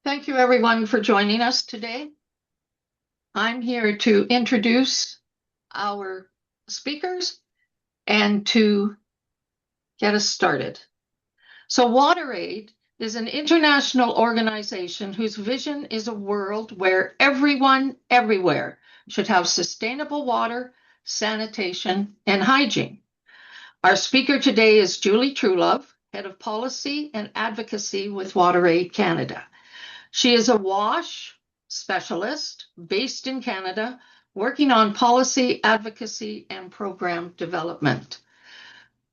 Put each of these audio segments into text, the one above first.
Thank you everyone for joining us today. I'm here to introduce our speakers and to get us started. So WaterAid is an international organization whose vision is a world where everyone, everywhere should have sustainable water, sanitation, and hygiene. Our speaker today is Julie Truelove, Head of Policy and Advocacy with WaterAid Canada. She is a WASH specialist based in Canada, working on policy, advocacy, and program development.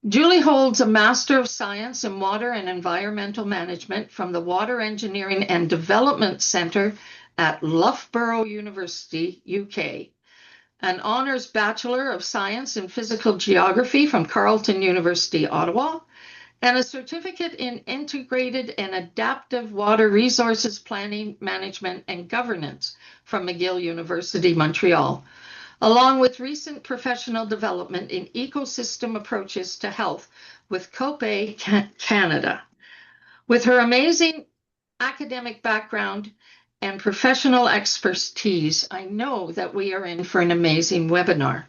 Julie holds a Master of Science in Water and Environmental Management from the Water Engineering and Development Centre at Loughborough University, UK, an Honours Bachelor of Science in Physical Geography from Carleton University, Ottawa, and a certificate in Integrated and Adaptive Water Resources Planning, Management, and Governance from McGill University, Montreal, along with recent professional development in ecosystem approaches to health with WaterAid Canada. With her amazing academic background and professional expertise, I know that we are in for an amazing webinar.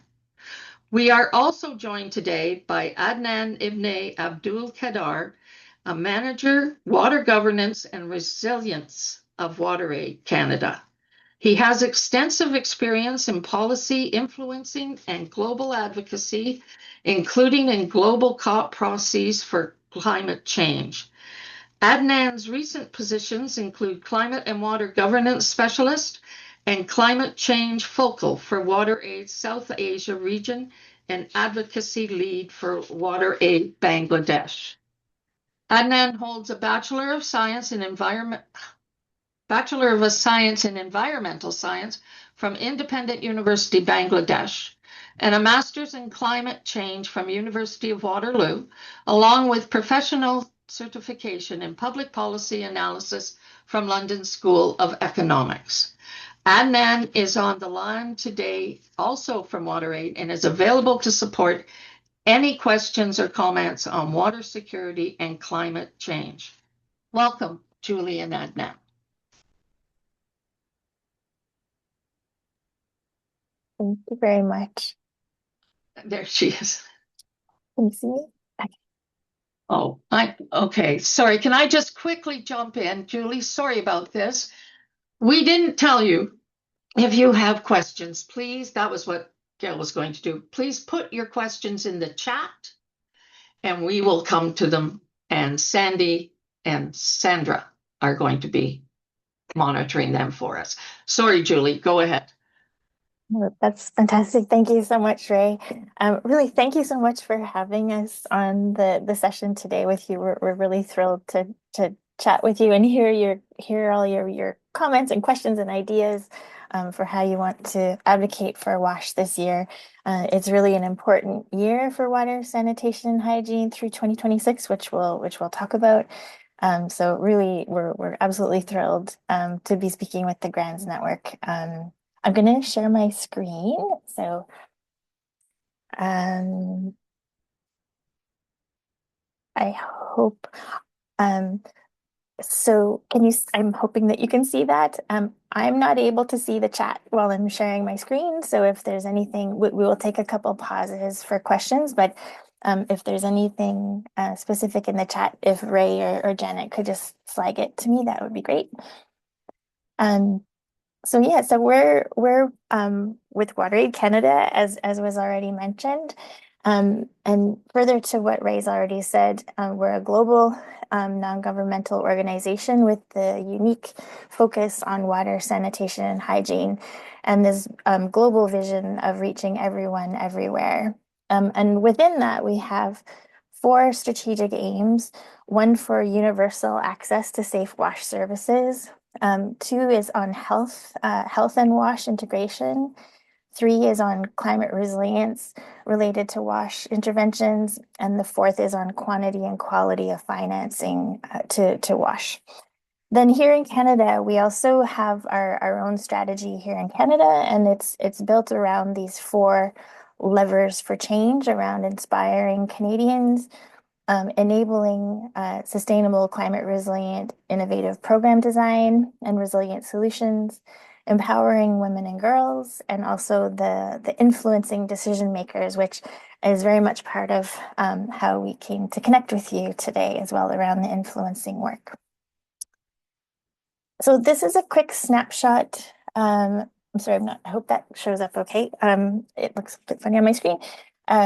We are also joined today by Adnan Qader, a manager, water governance and resilience of WaterAid Canada. He has extensive experience in policy influencing and global advocacy, including in global COP processes for climate change. Adnan's recent positions include climate and water governance specialist and climate change focal for WaterAid South Asia region and advocacy lead for WaterAid Bangladesh. Adnan holds a Bachelor of Science in Environmental Science from Independent University, Bangladesh, and a Master's in Climate Change from University of Waterloo, along with professional certification in Public Policy Analysis from London School of Economics. Adnan is on the line today, also from WaterAid, and is available to support any questions or comments on water security and climate change. Welcome, Julie and Adnan. Thank you very much. There she is. Can you see me? Okay. Okay. Sorry, can I just quickly jump in, Julie? Sorry about this. We didn't tell you. If you have questions, please, that was what Gail was going to do. Please put your questions in the chat and we will come to them. And Sandy and Sandra are going to be monitoring them for us. Sorry, Julie, go ahead. That's fantastic. Thank you so much, Ray. Really, thank you so much for having us on the session today with you. We're really thrilled to chat with you and hear all your comments and questions and ideas for how you want to advocate for WASH this year. It's really an important year for water, sanitation, and hygiene through 2026, which we'll talk about. So really, we're absolutely thrilled to be speaking with the GRANS Network. I'm going to share my screen. So I hope, so I'm hoping that you can see that. I'm not able to see the chat while I'm sharing my screen. So if there's anything, we will take a couple pauses for questions, but if there's anything specific in the chat, if Ray or Janet could just flag it to me, that would be great. So yeah, so we're with WaterAid Canada, as was already mentioned, and further to what Ray's already said, we're a global non-governmental organization with the unique focus on water, sanitation, and hygiene, and this global vision of reaching everyone, everywhere. And within that, we have 4 strategic aims: one for universal access to safe WASH services. 2 is on health and WASH integration. 3 is on climate resilience related to WASH interventions. And the 4th is on quantity and quality of financing to WASH. Then here in Canada, we also have our own strategy here in Canada, and it's built around these 4 levers for change, around inspiring Canadians, enabling sustainable, climate resilient, innovative program design and resilient solutions, empowering women and girls, and also the influencing decision makers, which is very much part of how we came to connect with you today as well around the influencing work. So this is a quick snapshot. I'm sorry, I hope that shows up okay. It looks a bit funny on my screen.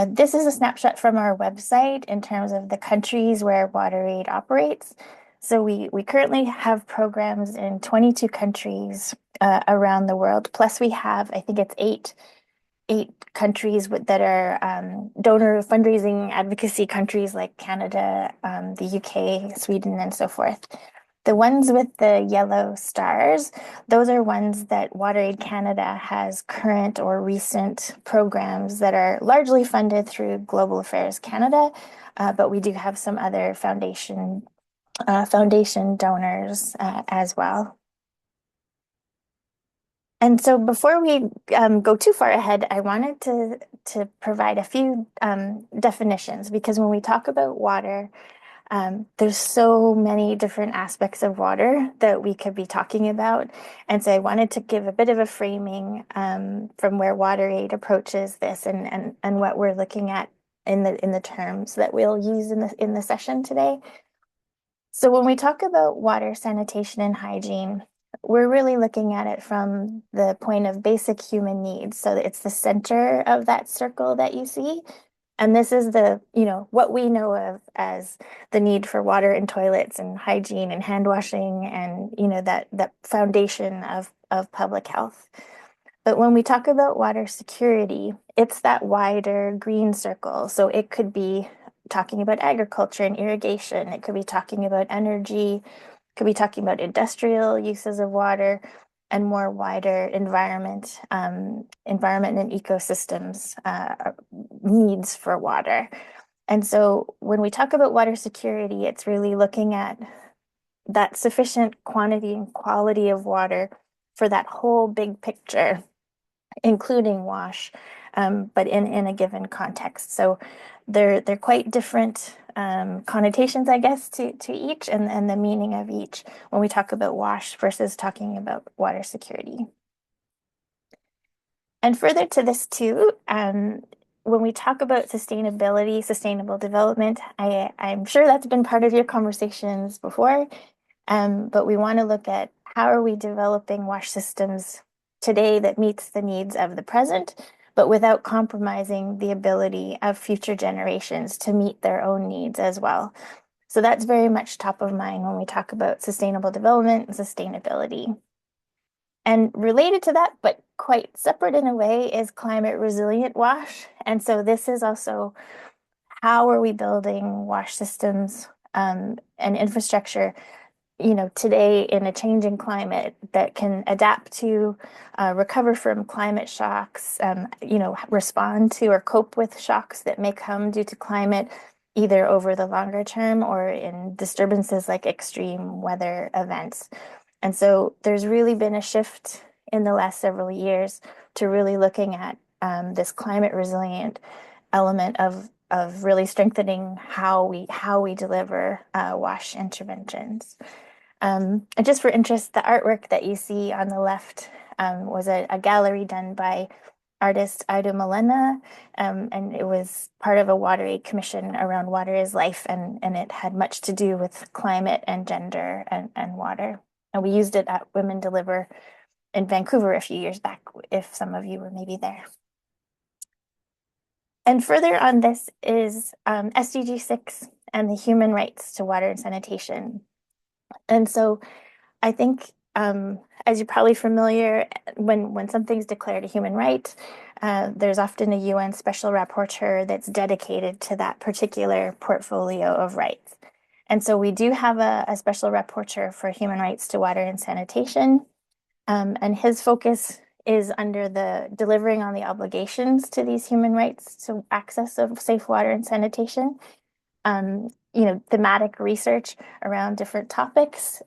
This is a snapshot from our website in terms of the countries where WaterAid operates. So we currently have programs in 22 countries around the world. Plus we have, I think it's eight countries that are donor fundraising advocacy countries like Canada, the UK, Sweden, and so forth. The ones with the yellow stars, those are ones that WaterAid Canada has current or recent programs that are largely funded through Global Affairs Canada, but we do have some other foundation donors as well. And so before we go too far ahead, I wanted to provide a few definitions because when we talk about water, there's so many different aspects of water that we could be talking about. And so I wanted to give a bit of a framing from where WaterAid approaches this and what we're looking at in the terms that we'll use in the session today. So when we talk about water, sanitation, and hygiene, we're really looking at it from the point of basic human needs. So it's the center of that circle that you see. And this is what we know of as the need for water and toilets and hygiene and hand washing and, that foundation of public health. But when we talk about water security, it's that wider green circle. So it could be talking about agriculture and irrigation. It could be talking about energy. It could be talking about industrial uses of water and more wider environment and ecosystems needs for water. And so when we talk about water security, it's really looking at that sufficient quantity and quality of water for that whole big picture, including wash, but in a given context. So they're quite different connotations, I guess, to each and the meaning of each when we talk about wash versus talking about water security. And further to this too, when we talk about sustainability, sustainable development, I'm sure that's been part of your conversations before, but we want to look at how are we developing wash systems today that meets the needs of the present, but without compromising the ability of future generations to meet their own needs as well. So that's very much top of mind when we talk about sustainable development and sustainability. And related to that, but quite separate in a way, is climate resilient wash. And so this is also how are we building wash systems and infrastructure, today in a changing climate that can adapt to, recover from climate shocks, respond to or cope with shocks that may come due to climate, either over the longer term or in disturbances like extreme weather events. And so there's really been a shift in the last several years to really looking at this climate resilient element of really strengthening how we deliver wash interventions. And just for interest, the artwork that you see on the left was a gallery done by artist Ido Malena, and it was part of a WaterAid commission around water is life, and it had much to do with climate and gender and water. And we used it at Women Deliver in Vancouver a few years back, if some of you were maybe there. And further on this is SDG 6 and the human rights to water and sanitation. And so I think, as you're probably familiar, when something's declared a human right, there's often a UN special rapporteur that's dedicated to that particular portfolio of rights. And so we do have a special rapporteur for human rights to water and sanitation. And his focus is under the delivering on the obligations to these human rights to access of safe water and sanitation. Thematic research around different topics,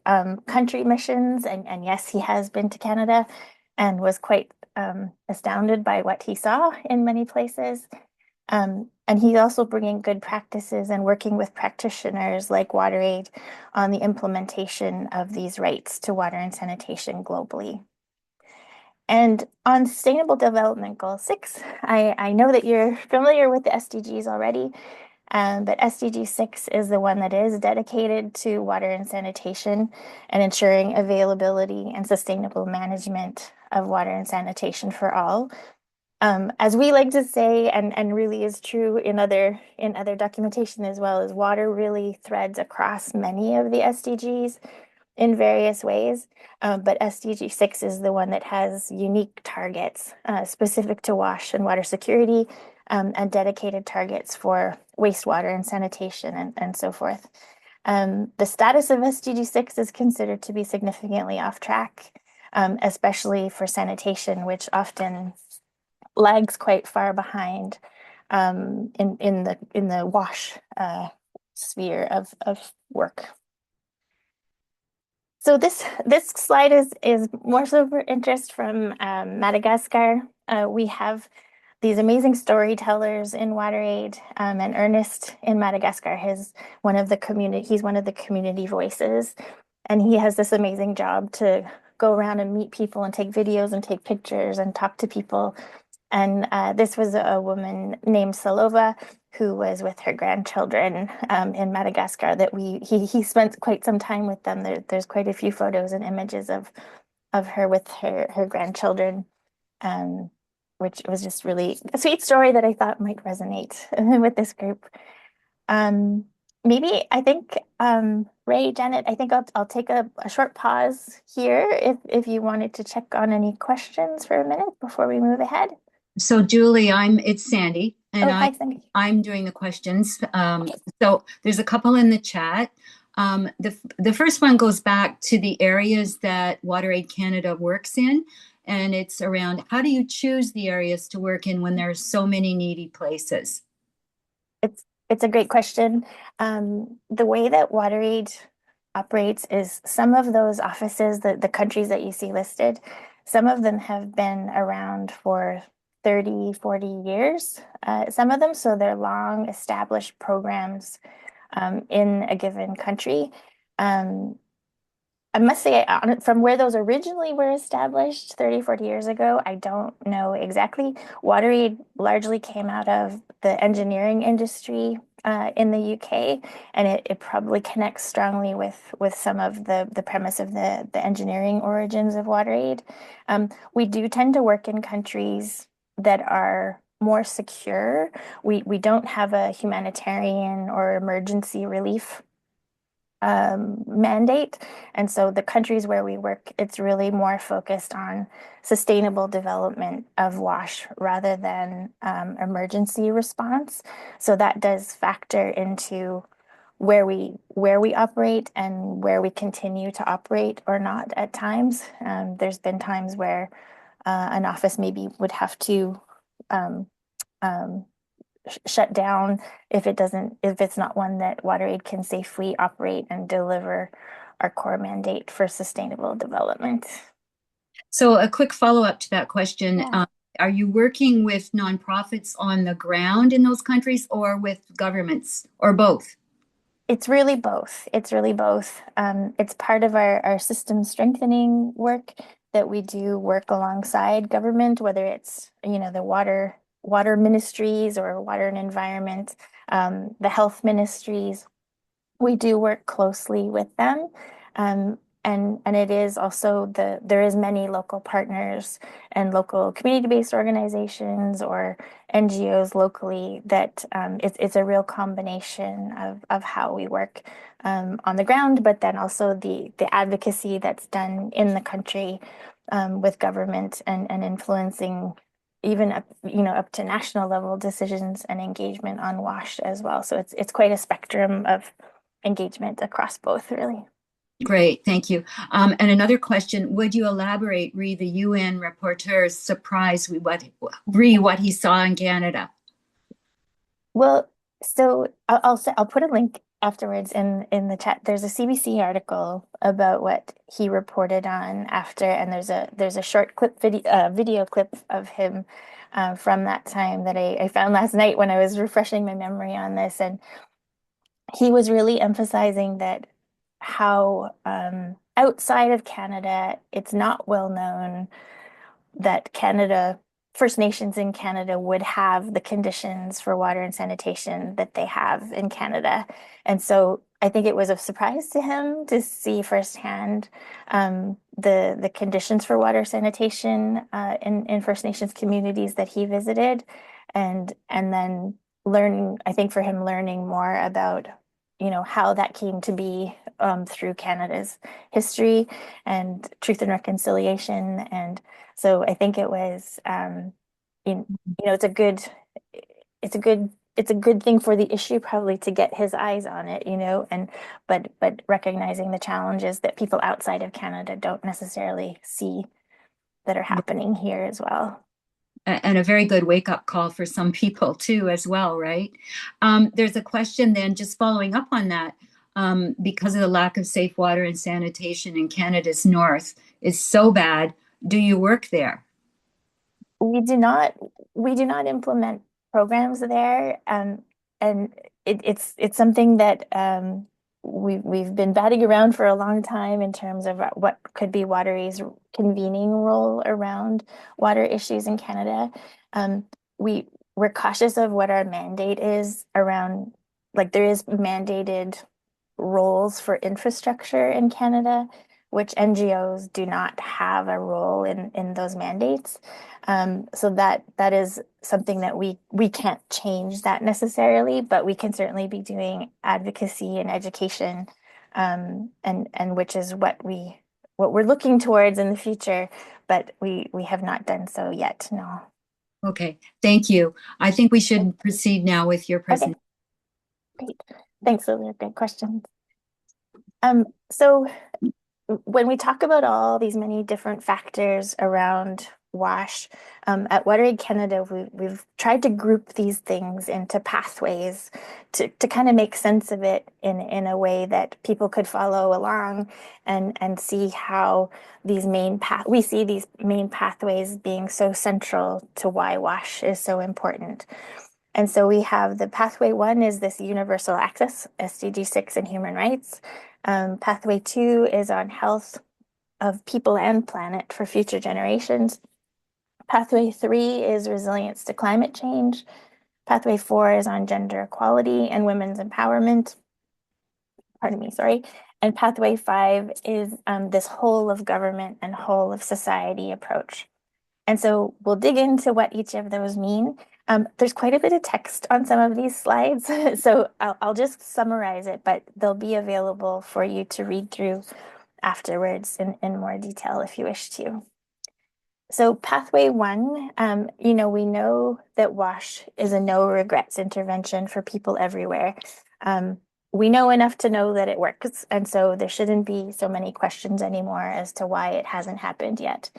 country missions, and yes, he has been to Canada and was quite astounded by what he saw in many places. And he's also bringing good practices and working with practitioners like WaterAid on the implementation of these rights to water and sanitation globally. And on Sustainable Development Goal 6, I know that you're familiar with the SDGs already, but SDG 6 is the one that is dedicated to water and sanitation and ensuring availability and sustainable management of water and sanitation for all. As we like to say, and really is true in other documentation as well, is water really threads across many of the SDGs in various ways. But SDG 6 is the one that has unique targets specific to WASH and water security, and dedicated targets for wastewater and sanitation and so forth. The status of SDG 6 is considered to be significantly off track, especially for sanitation, which often lags quite far behind in the WASH sphere of work. So this slide is more so for interest from Madagascar. We have these amazing storytellers in WaterAid, and Ernest in Madagascar is one of the community. He's one of the community voices, and he has this amazing job to go around and meet people and take videos and take pictures and talk to people. And this was a woman named Salova who was with her grandchildren in Madagascar that he spent quite some time with them. There's quite a few photos and images of her with her grandchildren, um, which was just really a sweet story that I thought might resonate with this group. Maybe I think Ray, Janet, I think I'll take a short pause here if you wanted to check on any questions for a minute before we move ahead. So Julie, it's Sandy, and Oh, hi, Sandy. I'm doing the questions. So there's a couple in the chat. The first one goes back to the areas that WaterAid Canada works in, and it's around how do you choose the areas to work in when there's so many needy places? It's a great question. The way that WaterAid operates is some of those offices, the countries that you see listed, some of them have been around for 30, 40 years, some of them. So they're long established programs in a given country. I must say, from where those originally were established 30, 40 years ago, I don't know exactly. WaterAid largely came out of the engineering industry in the UK, and it probably connects strongly with some of the premise of the engineering origins of WaterAid. We do tend to work in countries that are more secure. We don't have a humanitarian or emergency relief mandate. And so the countries where we work, it's really more focused on sustainable development of WASH rather than emergency response. So that does factor into where we operate and where we continue to operate or not at times. There's been times where an office maybe would have to um, um, shut down if it's not one that WaterAid can safely operate and deliver our core mandate for sustainable development. So a quick follow-up to that question. Yeah. Are you working with nonprofits on the ground in those countries or with governments or both? It's really both. It's really both. It's part of our system strengthening work that we do work alongside government, whether it's, the water ministries or water and environment, the health ministries. We do work closely with them. And it is also there is many local partners and local community-based organizations or NGOs locally that it's a real combination of how we work on the ground, but then also the advocacy that's done in the country with government and influencing even up to national level decisions and engagement on WASH as well. So it's quite a spectrum of engagement across both, really. Great, thank you. And another question, would you elaborate, re the UN rapporteur's surprise with what he saw in Canada? Well, so I'll put a link afterwards in the chat. There's a CBC article about what he reported on after, and there's a short clip video clip of him from that time that I found last night when I was refreshing my memory on this, and he was really emphasizing that how outside of Canada, it's not well known that First Nations in Canada would have the conditions for water and sanitation that they have in Canada. And so I think it was a surprise to him to see firsthand the conditions for water sanitation in First Nations communities that he visited, and then I think for him learning more about how that came to be through Canada's history and truth and reconciliation. And so I think it was, it's a good thing for the issue probably to get his eyes on it, and but recognizing the challenges that people outside of Canada don't necessarily see that are happening here as well. And a very good wake-up call for some people too, as well, right? There's a question then, just following up on that, because of the lack of safe water and sanitation in Canada's north is so bad. Do you work there? We do not implement programs there, and it's something that we've been batting around for a long time in terms of what could be WaterAid's convening role around water issues in Canada. We're cautious of what our mandate is around, like there is mandated roles for infrastructure in Canada, which NGOs do not have a role in those mandates. So that is something that we can't change that necessarily, but we can certainly be doing advocacy and education, and which is what we're looking towards in the future, but we have not done so yet. No. Okay, thank you. I think we should proceed now with your presentation. Okay. Great. Thanks, Lilia. Great questions. So when we talk about all these many different factors around WASH, at WaterAid Canada, we've tried to group these things into pathways to kind of make sense of it in a way that people could follow along and see how we see these main pathways being so central to why WASH is so important. And so we have the pathway 1 is this universal access, SDG 6 and human rights. Pathway 2 is on health of people and planet for future generations. Pathway 3 is resilience to climate change. Pathway 4 is on gender equality and women's empowerment. Pardon me, sorry. And pathway 5 is this whole of government and whole of society approach. And so we'll dig into what each of those mean. There's quite a bit of text on some of these slides, so I'll just summarize it, but they'll be available for you to read through afterwards in more detail if you wish to. So pathway 1, we know that WASH is a no regrets intervention for people everywhere. We know enough to know that it works, and so there shouldn't be so many questions anymore as to why it hasn't happened yet.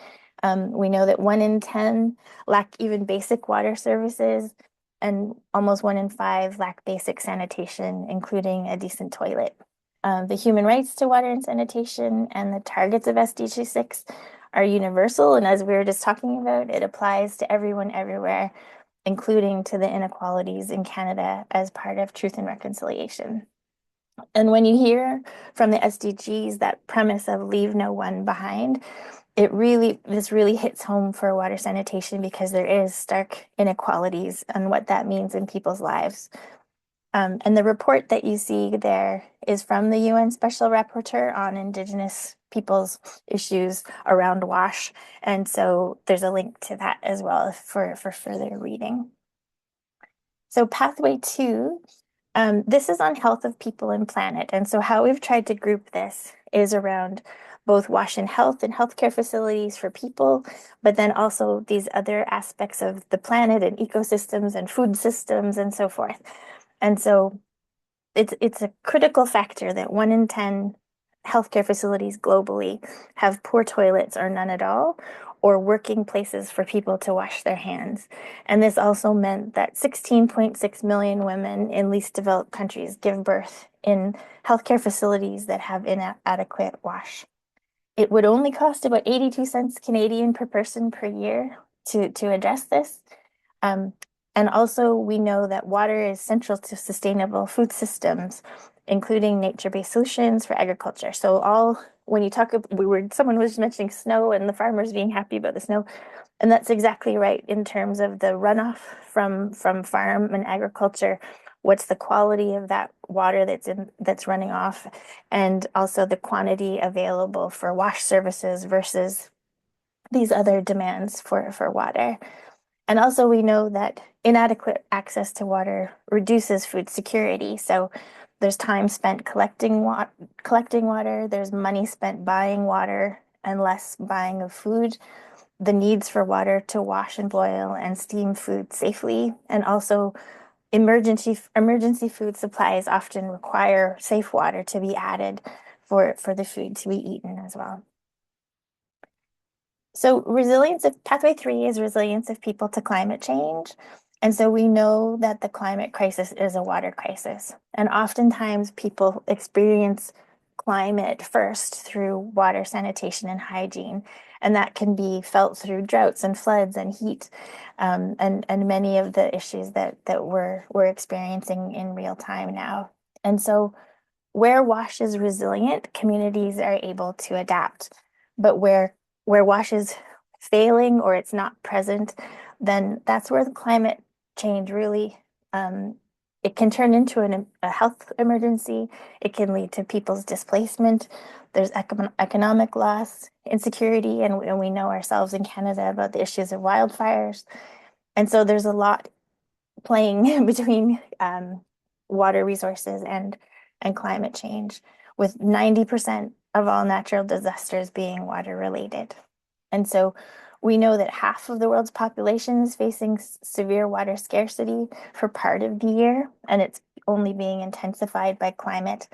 We know that 1 in 10 lack even basic water services, and almost 1 in 5 lack basic sanitation, including a decent toilet. The human rights to water and sanitation and the targets of SDG 6 are universal, and as we were just talking about, it applies to everyone everywhere, including to the inequalities in Canada as part of truth and reconciliation. And when you hear from the SDGs that premise of leave no one behind, this really hits home for water sanitation because there is stark inequalities and what that means in people's lives. And the report that you see there is from the UN Special Rapporteur on Indigenous people's issues around WASH. And so there's a link to that as well for further reading. So pathway 2, this is on health of people and planet. And so how we've tried to group this is around both WASH and healthcare facilities for people, but then also these other aspects of the planet and ecosystems and food systems and so forth. And so it's a critical factor that 1 in 10 healthcare facilities globally have poor toilets or none at all, or working places for people to wash their hands. And this also meant that 16.6 million women in least developed countries give birth in healthcare facilities that have inadequate wash. It would only cost about 82 cents Canadian per person per year to address this. And also, we know that water is central to sustainable food systems, including nature-based solutions for agriculture. So when you talk, someone was mentioning snow and the farmers being happy about the snow, and that's exactly right in terms of the runoff from farm and agriculture. What's the quality of that water that's running off, and also the quantity available for wash services versus these other demands for water. And also, we know that inadequate access to water reduces food security. So there's time spent collecting water, there's money spent buying water, and less buying of food. The needs for water to wash and boil and steam food safely, and also emergency food supplies often require safe water to be added for the food to be eaten as well. So pathway 3 is resilience of people to climate change. And so we know that the climate crisis is a water crisis. And oftentimes people experience climate first through water, sanitation, and hygiene. And that can be felt through droughts and floods and heat, and many of the issues that we're experiencing in real time now. And so where WASH is resilient, communities are able to adapt. But where WASH is failing or it's not present, then that's where the climate change really, it can turn into a health emergency. It can lead to people's displacement. There's economic loss, insecurity, and we know ourselves in Canada about the issues of wildfires. And so there's a lot playing between water resources and climate change, with 90% of all natural disasters being water related. And so we know that half of the world's population is facing severe water scarcity for part of the year, and it's only being intensified by climate.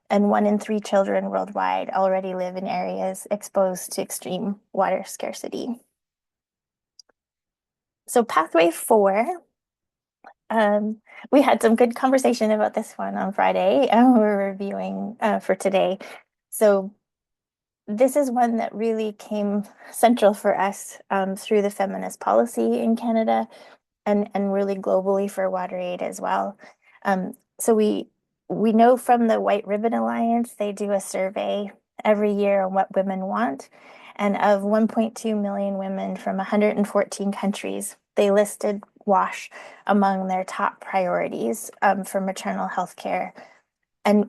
And 1 in 3 children worldwide already live in areas exposed to extreme water scarcity. So pathway 4, we had some good conversation about this one on Friday, and we're reviewing for today. So this is one that really came central for us through the feminist policy in Canada and really globally for WaterAid as well. So we know from the White Ribbon Alliance, they do a survey every year on what women want. And of 1.2 million women from 114 countries, they listed WASH among their top priorities for maternal health care. And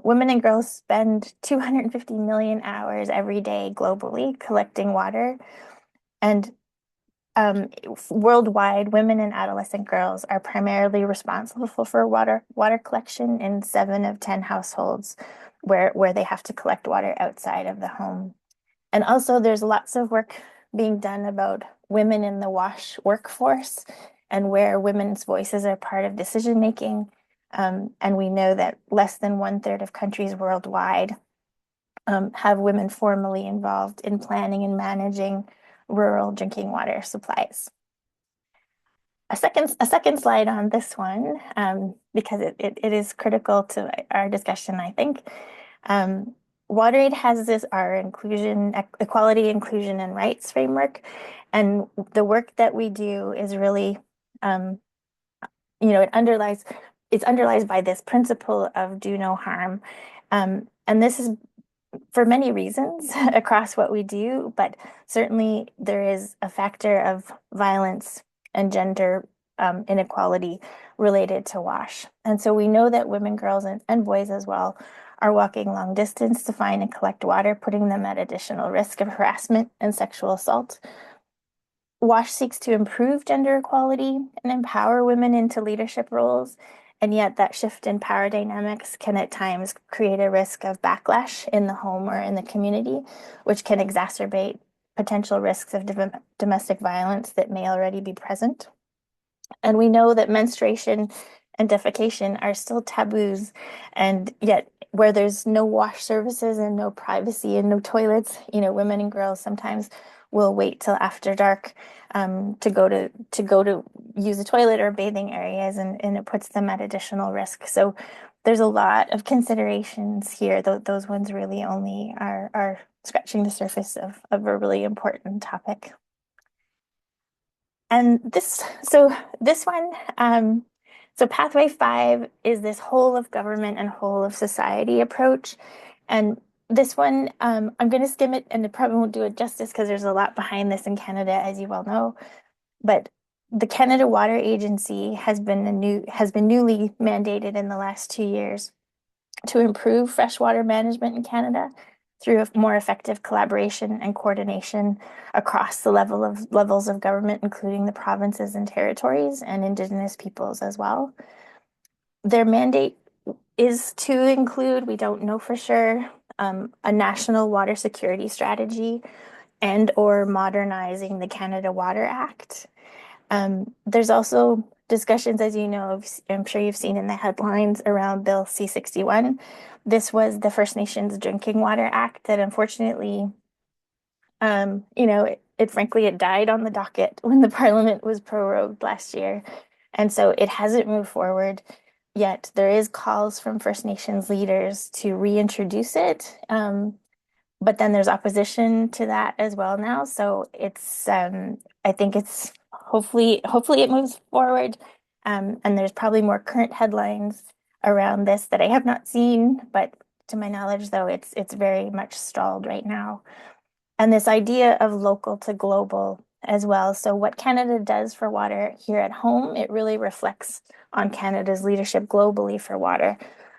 women and girls spend 250 million hours every day globally collecting water. And worldwide, women and adolescent girls are primarily responsible for water collection in 7 of 10 households where they have to collect water outside of the home. And also there's lots of work being done about women in the WASH workforce and where women's voices are part of decision making. And we know that less than 1/3 of countries worldwide have women formally involved in planning and managing rural drinking water supplies. A second slide on this one, because it is critical to our discussion, I think. WaterAid has our equality, inclusion, and rights framework. And the work that we do is really, it's underlies by this principle of do no harm. And this is for many reasons across what we do, but certainly there is a factor of violence and gender inequality related to WASH. And so we know that women, girls, and boys as well are walking long distance to find and collect water, putting them at additional risk of harassment and sexual assault. WASH seeks to improve gender equality and empower women into leadership roles, and yet that shift in power dynamics can at times create a risk of backlash in the home or in the community, which can exacerbate potential risks of domestic violence that may already be present. And we know that menstruation and defecation are still taboos, and yet where there's no wash services and no privacy and no toilets, women and girls sometimes will wait till after dark to go to use a toilet or bathing areas, and it puts them at additional risk. So there's a lot of considerations here. Those ones really only are scratching the surface of a really important topic. And this one, so Pathway 5 is this whole of government and whole of society approach. And this one, I'm going to skim it, and it probably won't do it justice because there's a lot behind this in Canada, as you well know. But the Canada Water Agency has been newly mandated in the last 2 years to improve freshwater management in Canada through a more effective collaboration and coordination across the levels of government, including the provinces and territories and Indigenous peoples as well. Their mandate is to include, we don't know for sure, a national water security strategy and or modernizing the Canada Water Act. There's also discussions, as you know, I'm sure you've seen in the headlines around Bill C-61. This was the First Nations Drinking Water Act that unfortunately, frankly, it died on the docket when the Parliament was prorogued last year. And so it hasn't moved forward yet. There is calls from First Nations leaders to reintroduce it. But then there's opposition to that as well now. So I think it's hopefully it moves forward. And there's probably more current headlines around this that I have not seen, but to my knowledge, though, it's very much stalled right now. And this idea of local to global as well. So what Canada does for water here at home, it really reflects on Canada's leadership globally for water.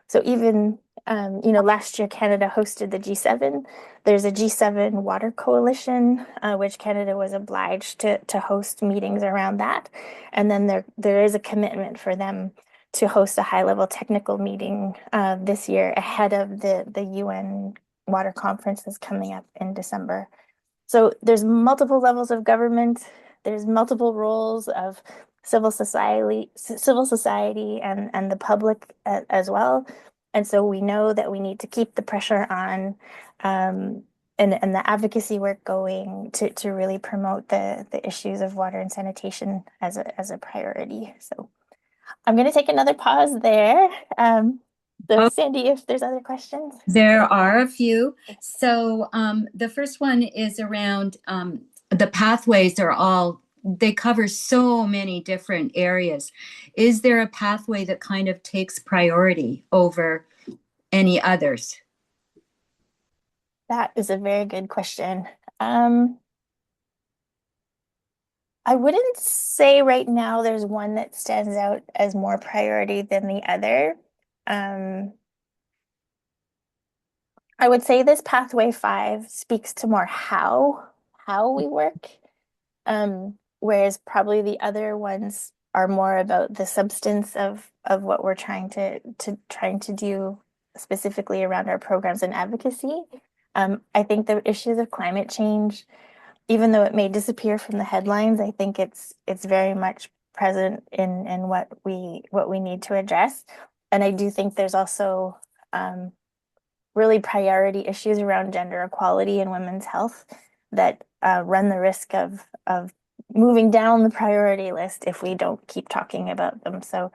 So even last year Canada hosted the G7. There's a G7 water coalition, which Canada was obliged to host meetings around that. And then there is a commitment for them to host a high-level technical meeting this year ahead of the UN water conference that's coming up in December. So there's multiple levels of government. There's multiple roles of civil society and the public as well. And so we know that we need to keep the pressure on and the advocacy work going to really promote the issues of water and sanitation as a priority. So I'm going to take another pause there. So Sandy, if there's other questions. There are a few. So the first one is around the pathways they cover so many different areas. Is there a pathway that kind of takes priority over any others? That is a very good question. I wouldn't say right now there's one that stands out as more priority than the other. I would say this Pathway 5 speaks to more how we work, whereas probably the other ones are more about the substance of what we're trying to do specifically around our programs and advocacy. I think the issues of climate change, even though it may disappear from the headlines, I think it's very much present in what we need to address. And I do think there's also really priority issues around gender equality and women's health that run the risk of moving down the priority list if we don't keep talking about them. So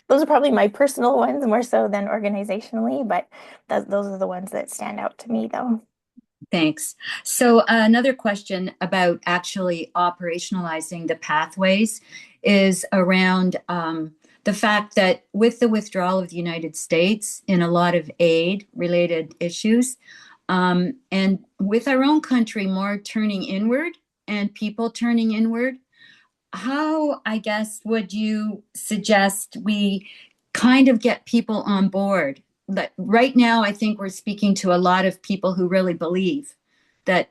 those are probably my personal ones more so than organizationally, but those are the ones that stand out to me, though. Thanks. So another question about actually operationalizing the pathways is around the fact that with the withdrawal of the United States in a lot of aid-related issues, and with our own country more turning inward and people turning inward, how, I guess, would you suggest we kind of get people on board? Right now, I think we're speaking to a lot of people who really believe that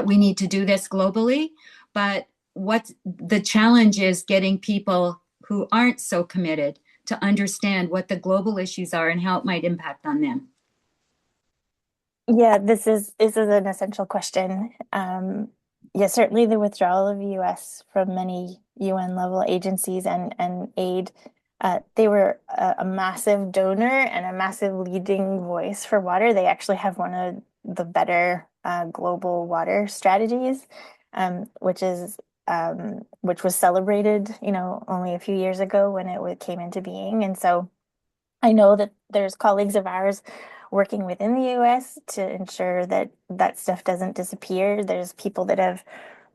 we need to do this globally, but what the challenge is getting people who aren't so committed to understand what the global issues are and how it might impact on them. Yeah, this is an essential question. Yeah, certainly the withdrawal of the US from many UN level agencies and aid, they were a massive donor and a massive leading voice for water. They actually have one of the better global water strategies, which was celebrated, only a few years ago when it came into being. And so I know that there's colleagues of ours working within the US to ensure that that stuff doesn't disappear. There's people that have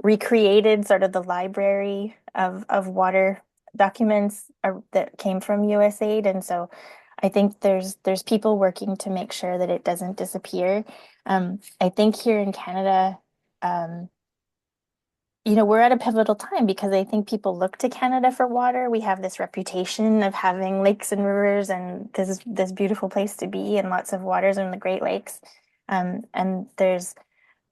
recreated sort of the library of water documents that came from USAID. And so I think there's people working to make sure that it doesn't disappear. I think here in Canada, um, we're at a pivotal time because I think people look to Canada for water. We have this reputation of having lakes and rivers and this beautiful place to be and lots of waters in the Great Lakes. And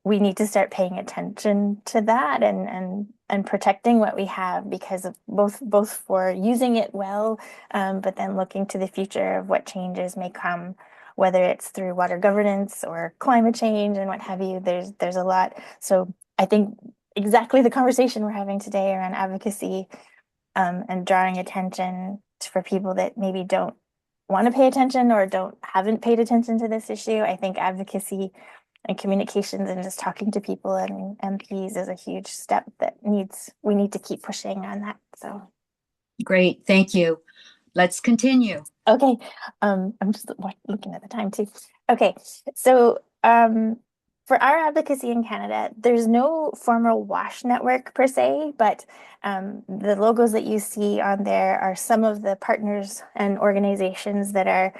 we need to start paying attention to that and protecting what we have because of both for using it well, but then looking to the future of what changes may come, whether it's through water governance or climate change and what have you. There's a lot. So I think exactly the conversation we're having today around advocacy, and drawing attention for people that maybe don't want to pay attention or haven't paid attention to this issue. I think advocacy and communications and just talking to people and MPs is a huge step that we need to keep pushing on that. So Great, thank you. Let's continue. okay, I'm just looking at the time too. Okay, so for our advocacy in Canada, there's no formal WASH network per se, but the logos that you see on there are some of the partners and organizations that are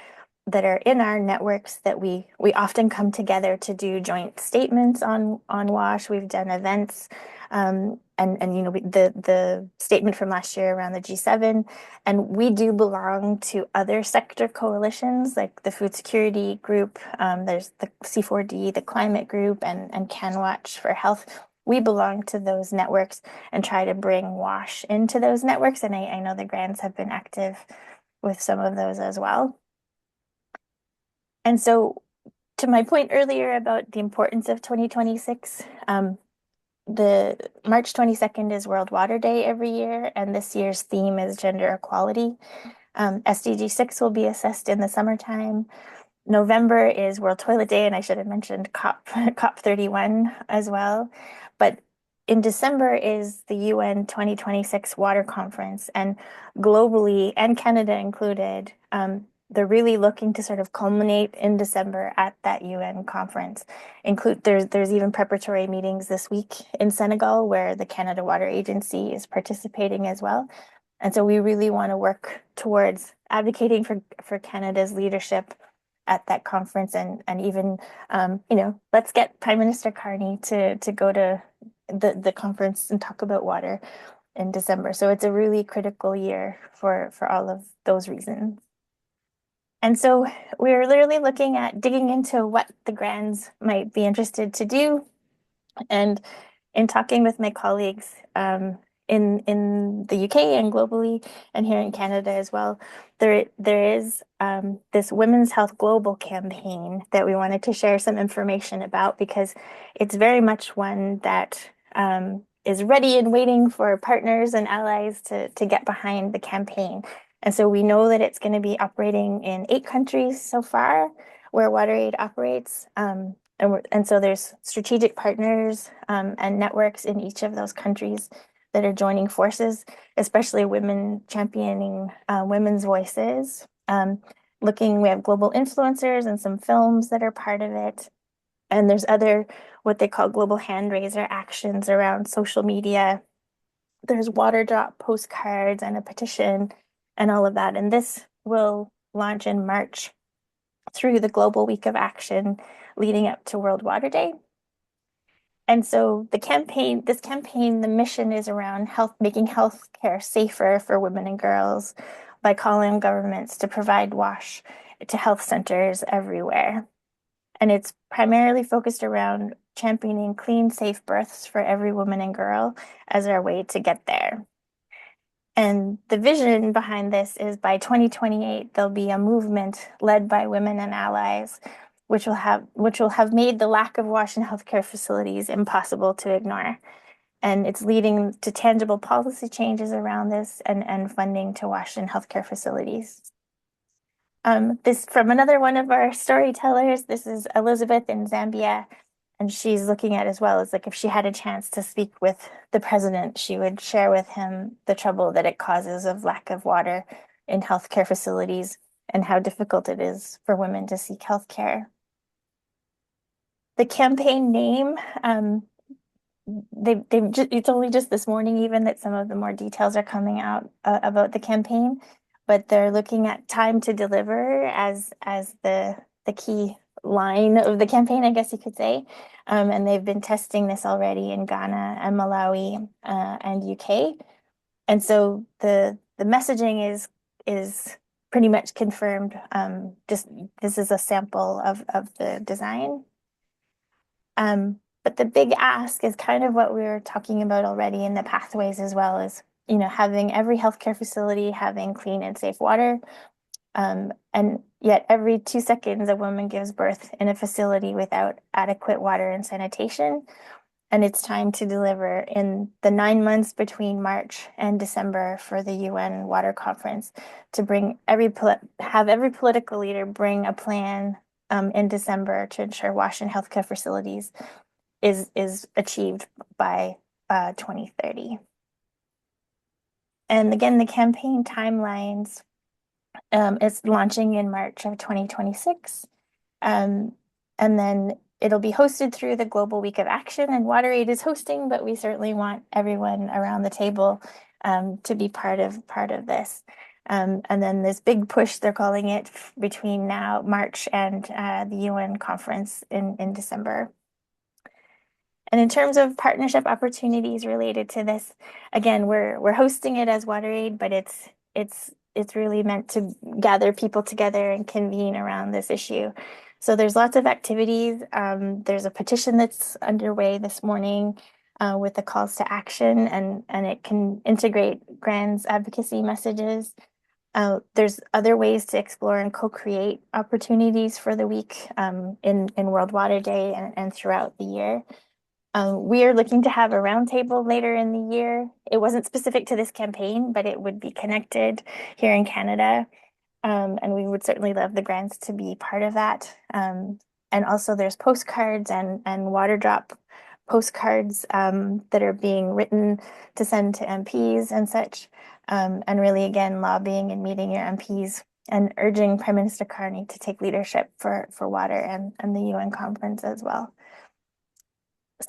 in our networks that we often come together to do joint statements on WASH. We've done events, and the statement from last year around the G7, and we do belong to other sector coalitions like the Food Security Group. There's the C4D, the Climate Group, and CanWatch for Health. We belong to those networks and try to bring WASH into those networks, and I know the GRANs have been active with some of those as well. And so, to my point earlier about the importance of 2026, the March 22nd is World Water Day every year, and this year's theme is gender equality. SDG 6 will be assessed in the summertime. November is World Toilet Day, and I should have mentioned COP 31 as well. But in December is the UN 2026 Water Conference, and globally, and Canada included, they're really looking to sort of culminate in December at that UN conference. There's even preparatory meetings this week in Senegal where the Canada Water Agency is participating as well. And so we really want to work towards advocating for Canada's leadership at that conference, and even let's get Prime Minister Carney to go to the conference and talk about water in December. So it's a really critical year for all of those reasons. And so we're literally looking at digging into what the GRANs might be interested to do. And in talking with my colleagues in the UK and globally, and here in Canada as well, there is this Women's Health Global campaign that we wanted to share some information about because it's very much one that is ready and waiting for partners and allies to get behind the campaign. And so we know that it's going to be operating in 8 countries so far where WaterAid operates. And so there's strategic partners and networks in each of those countries that are joining forces, especially women championing women's voices. We have global influencers and some films that are part of it. And there's other, what they call global hand raiser actions around social media. There's water drop postcards and a petition and all of that. And this will launch in March through the Global Week of Action leading up to World Water Day. And so this campaign, the mission is around making healthcare safer for women and girls by calling on governments to provide WASH to health centers everywhere. And it's primarily focused around championing clean, safe births for every woman and girl as our way to get there. And the vision behind this is by 2028, there'll be a movement led by women and allies, which will have made the lack of WASH in healthcare facilities impossible to ignore. And it's leading to tangible policy changes around this and funding to WASH in healthcare facilities. This from another one of our storytellers. This is Elizabeth in Zambia. and she's looking at as well as like if she had a chance to speak with the president, she would share with him the trouble that it causes of lack of water in healthcare facilities and how difficult it is for women to seek healthcare. The campaign name, it's only just this morning even that some of the more details are coming out about the campaign, but they're looking at time to deliver as the key line of the campaign, I guess you could say. And they've been testing this already in Ghana and Malawi and UK. And so the messaging is pretty much confirmed. Just this is a sample of the design. But the big ask is kind of what we were talking about already in the pathways as well as, you know, having every healthcare facility having clean and safe water. And yet every 2 seconds, a woman gives birth in a facility without adequate water and sanitation. And it's time to deliver in the 9 months between March and December for the UN Water Conference to bring have every political leader bring a plan in December to ensure wash and healthcare facilities is achieved by 2030. And again, the campaign timelines is launching in March of 2026. And then it'll be hosted through the Global Week of Action, and WaterAid is hosting, but we certainly want everyone around the table to be part of this. And then this big push, they're calling it, between now March and the UN conference in December. And in terms of partnership opportunities related to this, again, we're hosting it as WaterAid, but it's really meant to gather people together and convene around this issue. So there's lots of activities. There's a petition that's underway this morning with the calls to action, and it can integrate GRAN's advocacy messages. There's other ways to explore and co-create opportunities for the week in World Water Day and throughout the year. We are looking to have a roundtable later in the year. It wasn't specific to this campaign, but it would be connected here in Canada. And we would certainly love the grants to be part of that. And also there's postcards and water drop postcards that are being written to send to MPs and such. And really, again, lobbying and meeting your MPs and urging Prime Minister Carney to take leadership for water and the UN conference as well.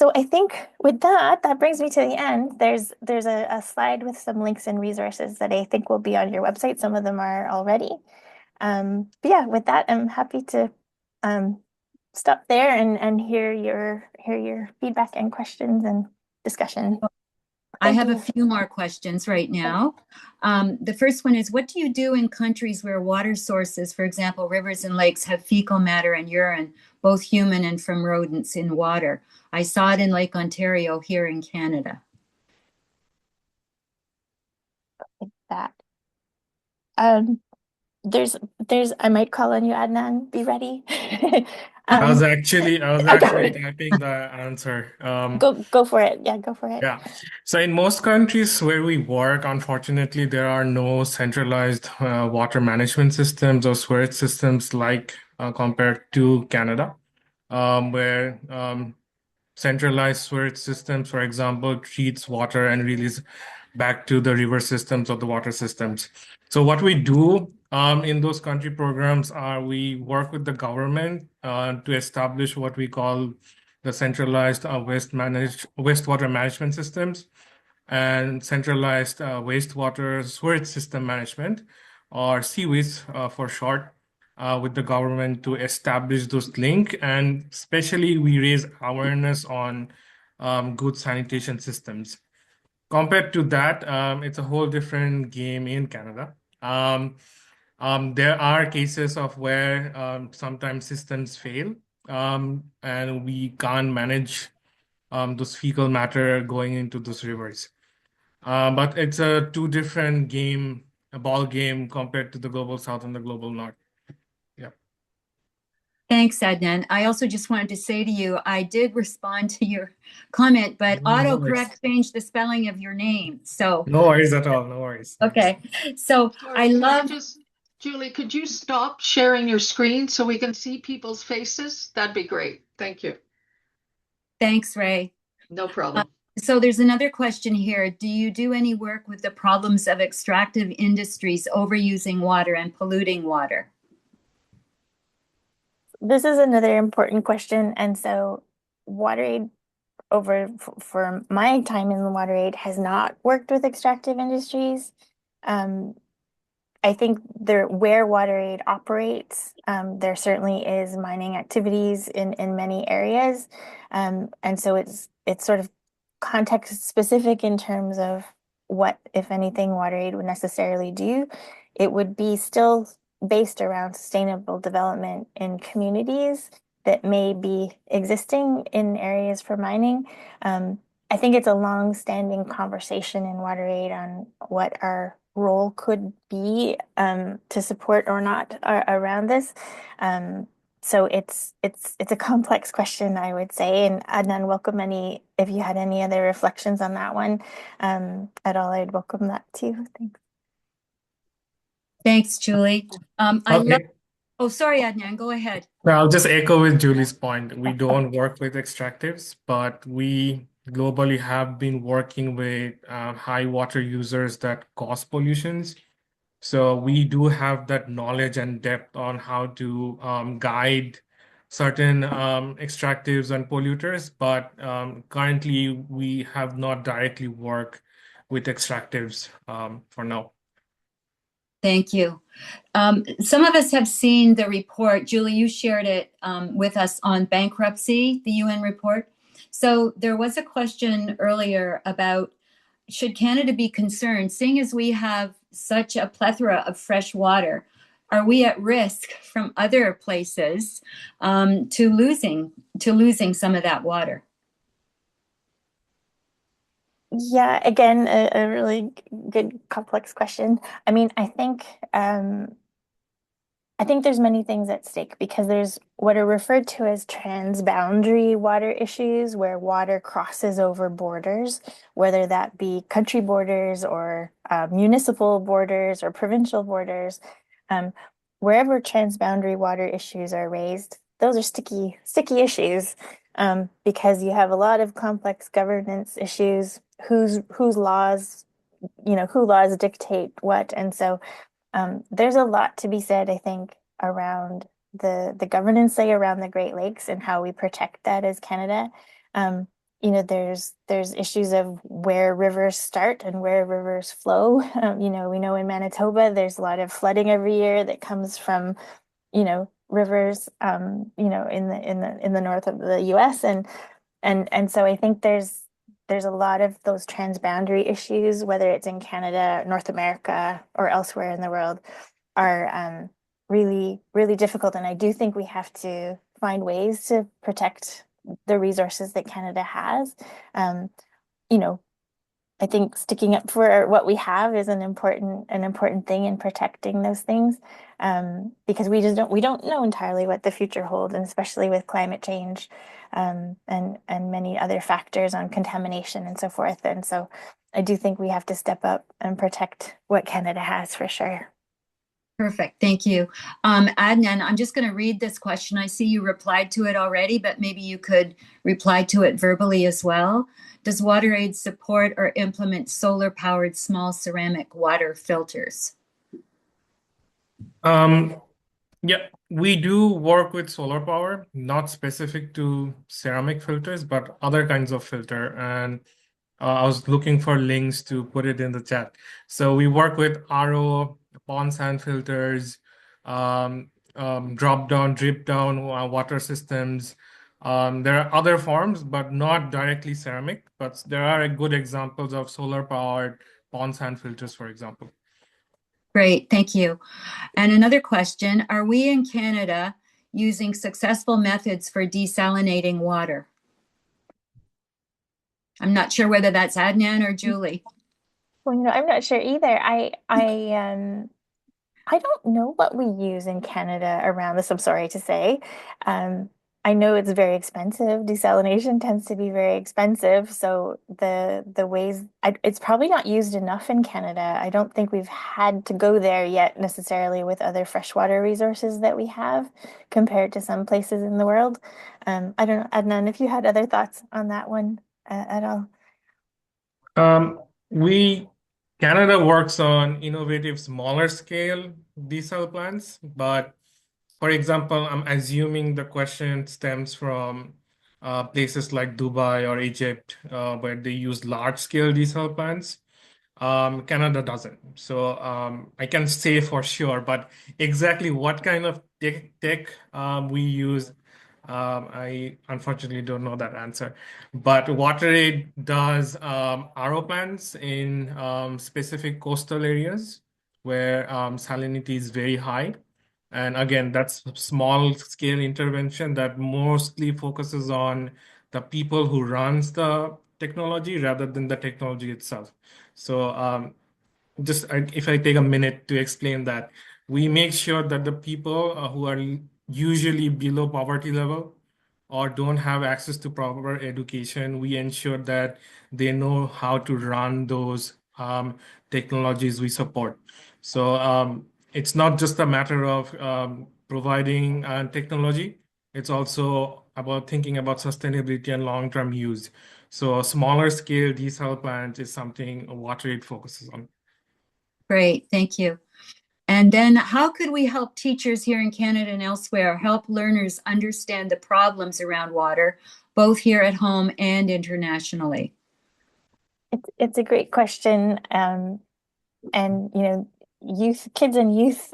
So I think with that brings me to the end. There's a slide with some links and resources that I think will be on your website. Some of them are already. But yeah, with that, I'm happy to stop there and hear your feedback and questions and discussion. I have a few more questions right now. The first one is, what do you do in countries where water sources, for example, rivers and lakes, have fecal matter and urine, both human and from rodents in water? I saw it in Lake Ontario here in Canada. Like that. There's I might call on you, Adnan. Be ready. I was actually typing the answer. Go for it. Yeah, go for it. Yeah. So in most countries where we work, unfortunately, there are no centralized water management systems or sewerage systems like compared to Canada, where centralized sewerage systems, for example, treats water and release back to the river systems or the water systems. So what we do in those country programs are we work with the government to establish what we call the centralized wastewater management systems and centralized wastewater sewerage system management, or CWIS for short, with the government to establish those link. And especially we raise awareness on good sanitation systems. Compared to that, it's a whole different game in Canada. There are cases of where sometimes systems fail and we can't manage those fecal matter going into those rivers. But it's a two different ball game compared to the global south and the global north. Yeah. Thanks, Adnan. I also just wanted to say to you, I did respond to your comment, but autocorrect changed the spelling of your name. So no worries at all. No worries. Okay. So I love. Julie, could you stop sharing your screen so we can see people's faces? That'd be great. Thank you. Thanks, Ray. No problem. So there's another question here. Do you do any work with the problems of extractive industries overusing water and polluting water? This is another important question. And so WaterAid for my time in the WaterAid has not worked with extractive industries. Um, I think where WaterAid operates, there certainly is mining activities in many areas. And so it's sort of context specific in terms of what, if anything, WaterAid would necessarily do. It would be still based around sustainable development in communities that may be existing in areas for mining. I think it's a long-standing conversation in WaterAid on what our role could be to support or not around this. So it's a complex question, I would say. And Adnan, welcome if you had any other reflections on that one at all, I'd welcome that too. Thanks. Thanks, Julie. Okay. Oh, sorry, Adnan, go ahead. I'll just echo with Julie's point. We don't work with extractives, but we globally have been working with high water users that cause pollutions. So we do have that knowledge and depth on how to guide certain extractives and polluters, but currently we have not directly worked with extractives for now. Thank you. Some of us have seen the report. Julie, you shared it with us on bankruptcy, the UN report. So there was a question earlier about should Canada be concerned, seeing as we have such a plethora of fresh water, are we at risk from other places to losing some of that water? Yeah, again, a really good complex question. I mean, I think there's many things at stake because there's what are referred to as transboundary water issues where water crosses over borders, whether that be country borders or municipal borders or provincial borders. Um, Wherever transboundary water issues are raised, those are sticky issues because you have a lot of complex governance issues, whose laws, who laws dictate what. And so there's a lot to be said, I think, around the governance, say, around the Great Lakes and how we protect that as Canada. There's issues of where rivers start and where rivers flow. We know in Manitoba there's a lot of flooding every year that comes from, rivers, in the north of the U.S. And so I think there's a lot of those transboundary issues, whether it's in Canada, North America, or elsewhere in the world, are really, really difficult. And I do think we have to find ways to protect the resources that Canada has. Um, you know, I think sticking up for what we have is an important thing in protecting those things, because we don't know entirely what the future holds, and especially with climate change, and many other factors on contamination and so forth. And so I do think we have to step up and protect what Canada has for sure. Perfect. Thank you. Adnan, I'm just going to read this question. I see you replied to it already, but maybe you could reply to it verbally as well. Does WaterAid support or implement solar-powered small ceramic water filters? Yeah, we do work with solar power, not specific to ceramic filters, but other kinds of filter. And I was looking for links to put it in the chat. So we work with RO, pond sand filters, drop down, drip down water systems. There are other forms, but not directly ceramic. But there are good examples of solar powered pond sand filters, for example. Great, thank you. And another question, are we in Canada using successful methods for desalinating water? I'm not sure whether that's Adnan or Julie. Well, I'm not sure either. I don't know what we use in Canada around this, I'm sorry to say. I know it's very expensive. Desalination tends to be very expensive. So the ways it's probably not used enough in Canada. I don't think we've had to go there yet necessarily with other freshwater resources that we have compared to some places in the world. I don't know, Adnan, if you had other thoughts on that one at all. We Canada works on innovative smaller scale desal plants, but for example, I'm assuming the question stems from places like Dubai or Egypt, where they use large scale desal plants. Canada doesn't. So I can say for sure, but exactly what kind of tech we use, I unfortunately don't know that answer. But WaterAid does RO plants in specific coastal areas where salinity is very high. And again, that's small scale intervention that mostly focuses on the people who runs the technology rather than the technology itself. So if I take a minute to explain that, we make sure that the people who are usually below poverty level or don't have access to proper education, we ensure that they know how to run those technologies we support. So it's not just a matter of providing technology, it's also about thinking about sustainability and long-term use. So a smaller scale desal plant is something WaterAid focuses on. Great, thank you. And then how could we help teachers here in Canada and elsewhere help learners understand the problems around water, both here at home and internationally? It's a great question. And kids and youth,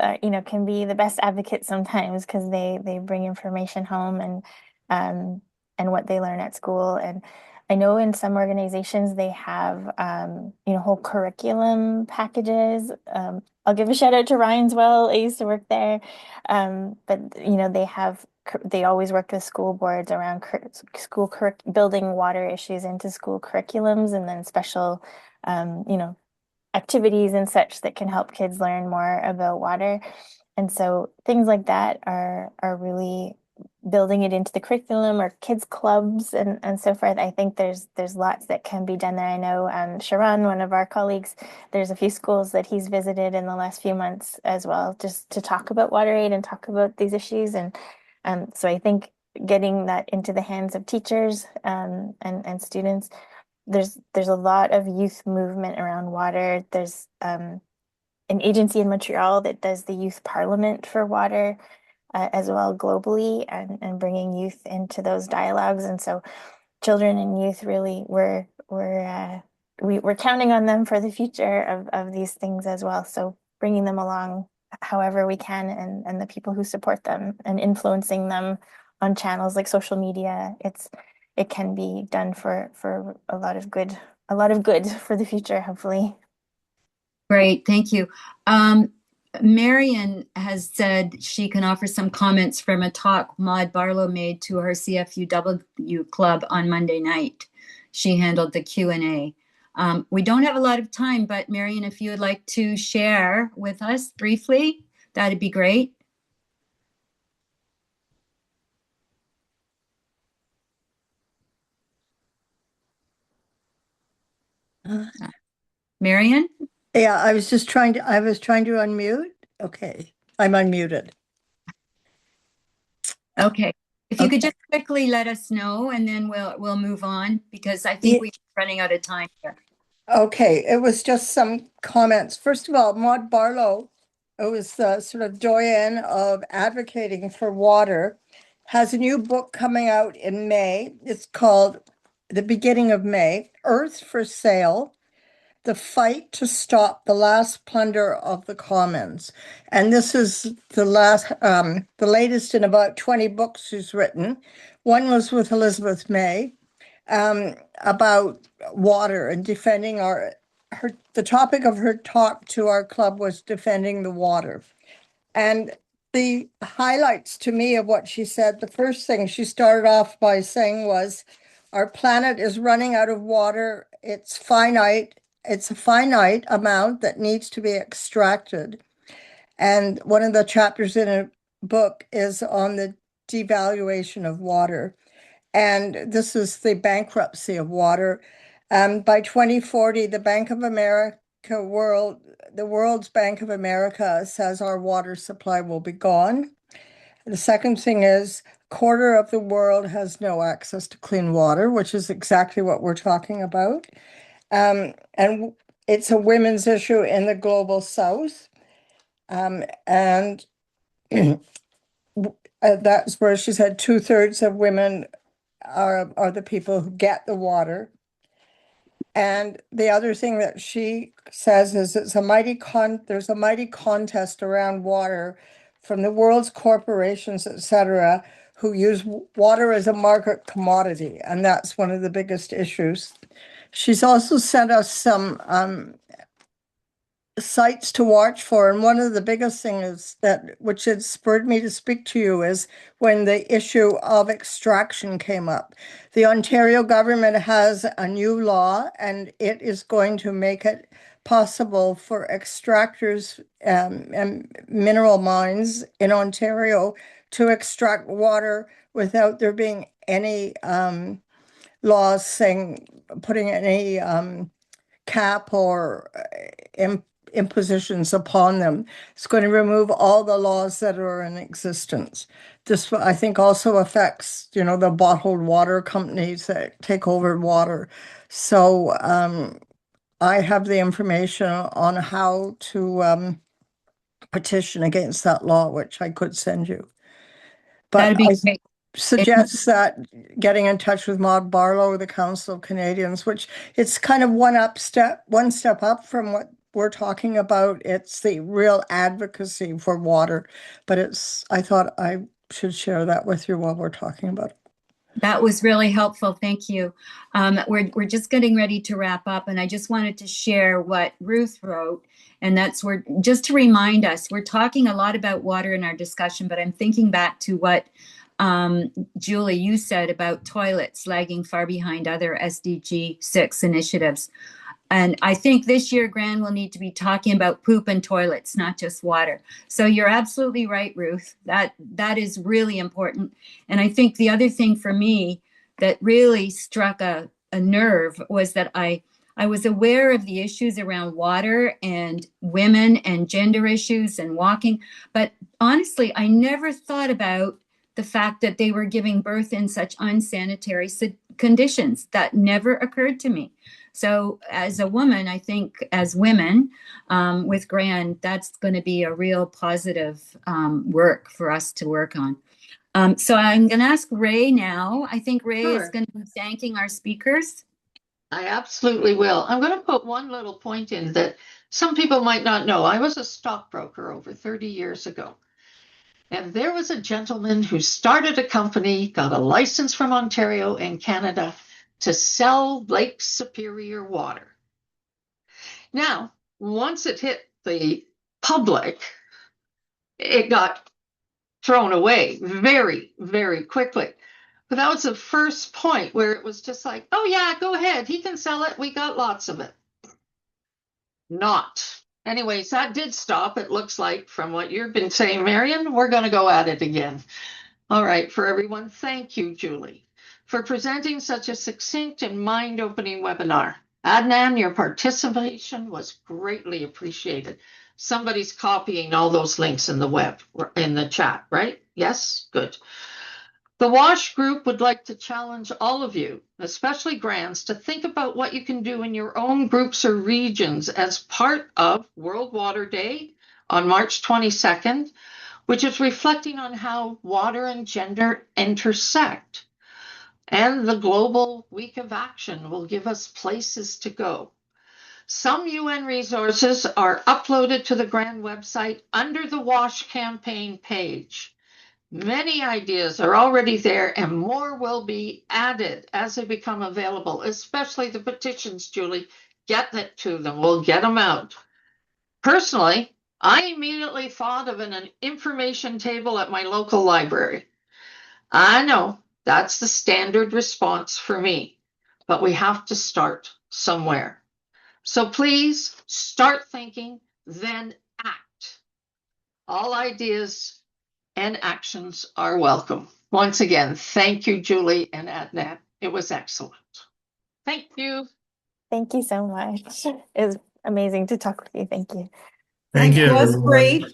can be the best advocates sometimes because they bring information home and what they learn at school. And I know in some organizations they have whole curriculum packages. I'll give a shout out to Ryan's Well. I used to work there, but they always work with school boards around building water issues into school curriculums, and then special activities and such that can help kids learn more about water. And so things like that are really building it into the curriculum, or kids clubs and so forth. I think there's lots that can be done there. I know Sharon, one of our colleagues, there's a few schools that he's visited in the last few months as well, just to talk about WaterAid and talk about these issues. And so I think getting that into the hands of teachers and students. There's a lot of youth movement around water. There's an agency in Montreal that does the youth parliament for water as well globally, and bringing youth into those dialogues. And so children and youth really we're counting on them for the future of these things as well. So bringing them along however we can, and the people who support them and influencing them on channels like social media. It can be done for a lot of good for the future, hopefully. Great, thank you. Marion has said she can offer some comments from a talk Maud Barlow made to her CFUW club on Monday night. She handled the Q&A. We don't have a lot of time, but Marion, if you would like to share with us briefly, that'd be great. Marion? Yeah, I was trying to unmute. Okay, I'm unmuted. Okay. If you could just quickly let us know, and then we'll move on, because I think we're running out of time here. Okay, it was just some comments. First of all, Maud Barlow, who was the sort of doyen of advocating for water, has a new book coming out in May. It's called the beginning of May, Earth for Sale: The Fight to Stop the Last Plunder of the Commons. And this is the latest in about 20 books she's written. One was with Elizabeth May about water and defending the topic of her talk to our club was defending the water. And the highlights to me of what she said, the first thing she started off by saying was, our planet is running out of water. It's finite. It's a finite amount that needs to be extracted. And one of the chapters in a book is on the devaluation of water. And this is the bankruptcy of water. By 2040, the World's Bank of America says our water supply will be gone. The second thing is, a quarter of the world has no access to clean water, which is exactly what we're talking about. And it's a women's issue in the global south. And that's where she said 2/3 of women are the people who get the water. And the other thing that she says is there's a mighty contest around water from the world's corporations, etc., who use water as a market commodity, and that's one of the biggest issues. She's also sent us some sites to watch for, and one of the biggest things which had spurred me to speak to you is when the issue of extraction came up. The Ontario government has a new law, and it is going to make it possible for extractors and mineral mines in Ontario to extract water without there being any laws saying putting any cap or impositions upon them. It's going to remove all the laws that are in existence. This, I think, also affects, the bottled water companies that take over water. So I have the information on how to petition against that law, which I could send you. But That'd be I great. suggest that getting in touch with Maud Barlow, the Council of Canadians, which it's kind of one step up from what we're talking about. It's the real advocacy for water, but I thought I should share that with you while we're talking about it. That was really helpful. Thank you. We're just getting ready to wrap up, and I just wanted to share what Ruth wrote. And just to remind us, we're talking a lot about water in our discussion, but I'm thinking back to what Julie, you said about toilets lagging far behind other SDG 6 initiatives. And I think this year, GRAN will need to be talking about poop and toilets, not just water. So you're absolutely right, Ruth. That is really important. And I think the other thing for me that really struck a nerve was that I was aware of the issues around water and women and gender issues and walking. But honestly, I never thought about the fact that they were giving birth in such unsanitary conditions. That never occurred to me. So as a woman, I think as women with GRAN, that's going to be a real positive work for us to work on. So I'm going to ask Ray now. I think Ray is going to be thanking our speakers. I absolutely will. I'm going to put one little point in that some people might not know. I was a stockbroker over 30 years ago. And there was a gentleman who started a company, got a license from Ontario and Canada to sell Lake Superior water. Now, once it hit the public, it got thrown away very, very quickly. But that was the first point where it was just like, oh yeah, go ahead. He can sell it. We got lots of it. Not. Anyways, that did stop. It looks like from what you've been saying, Marion, we're going to go at it again. All right, for everyone, thank you, Julie, for presenting such a succinct and mind-opening webinar. Adnan, your participation was greatly appreciated. Somebody's copying all those links in the chat, right? Yes, good. The WASH group would like to challenge all of you, especially grants, to think about what you can do in your own groups or regions as part of World Water Day on March 22nd, which is reflecting on how water and gender intersect. And the Global Week of Action will give us places to go. Some UN resources are uploaded to the GRAN website under the WASH campaign page. Many ideas are already there and more will be added as they become available, especially the petitions, Julie. Get it to them. We'll get them out. Personally, I immediately thought of an information table at my local library. I know that's the standard response for me, but we have to start somewhere. So please start thinking, then act. All ideas and actions are welcome. Once again, thank you, Julie and Adnan. It was excellent. Thank you. Thank you so much. It was amazing to talk with you. Thank you. Thank you, It was everyone. great.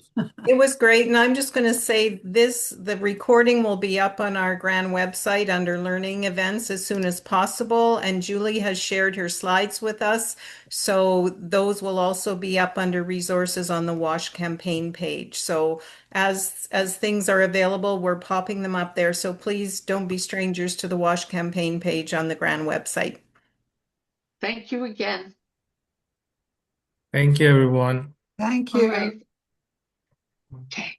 It was great. And I'm just going to say the recording will be up on our GRAN website under learning events as soon as possible. And Julie has shared her slides with us. So those will also be up under resources on the WASH campaign page. So as things are available, we're popping them up there. So please don't be strangers to the WASH campaign page on the GRAN website. Thank you again. Thank you, everyone. Thank All you. right. Okay.